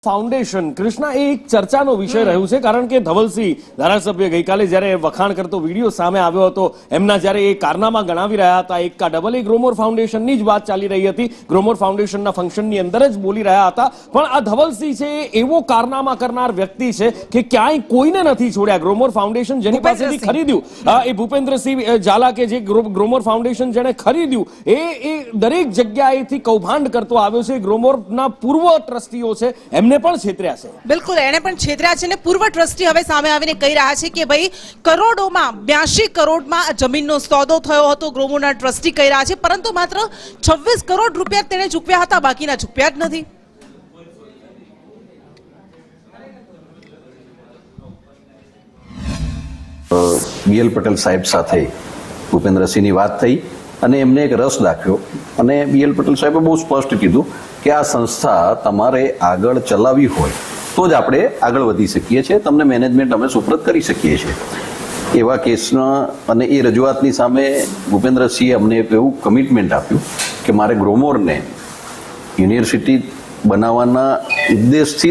Foundation Krishna એ એક ચર્ચાનો વિષય રહ્યું છે કારણ કે ધવલસિંહ ધારાસભ્ય ગઈકાલે જ્યારે વખાણ કરતો વિડીયો સામે આવ્યો હતો એમના જ્યારે એ કારનામા ગણાવી રહ્યા હતા એક ડબલ એ ગ્રોમોર ફાઉન્ડેશનની જ વાત ચાલી રહી હતી ગ્રોમોર ફાઉન્ડેશનના ફંક્શનની અંદર જ બોલી રહ્યા હતા પણ આ ધવલસિંહ છે એવો કારનામા કરનાર વ્યક્તિ છે કે ક્યાંય કોઈને નથી છોડ્યા ગ્રોમોર ફાઉન્ડેશન જેની પાસેથી ખરીદ્યું એ ભૂપેન્દ્રસિંહ ઝાલા કે જે ગ્રોમોર ફાઉન્ડેશન જેણે ખરીદ્યું એ દરેક જગ્યાએથી કૌભાંડ કરતો આવ્યો છે ગ્રોમોરના પૂર્વ ટ્રસ્ટીઓ છે બિલકુલ એને પણ છેતર્યા છે ને પૂર્વ ટ્રસ્ટી હવે સામે આવીને કહી રહ્યા છે કે ભાઈ કરોડોમાં 82 કરોડમાં જમીનનો સોદો થયો હતો ગ્રોમોરના ટ્રસ્ટી કહી રહ્યા છે પરંતુ માત્ર 26 કરોડ રૂપિયા તેને ચૂકવ્યા હતા બાકીના ચૂકવ્યા જ નથી। બીએલ પટેલ સાહેબ સાથે ભૂપેન્દ્રસિંહની વાત થઈ અને એમને એક રસ દાખ્યો અને બીએલ પટેલ સાહેબે બહુ સ્પષ્ટ કીધું કે આ સંસ્થા તમારે આગળ ચલાવવી હોય તો જ આપણે આગળ વધી શકીએ છીએ તમને મેનેજમેન્ટ અમે સુપ્રત કરી શકીએ છીએ એવા કેસના અને એ રજૂઆતની સામે ભૂપેન્દ્રસિંહે અમને એવું કમિટમેન્ટ આપ્યું કે મારે ગ્રોમોરને યુનિવર્સિટી બનાવવાના ઉદ્દેશથી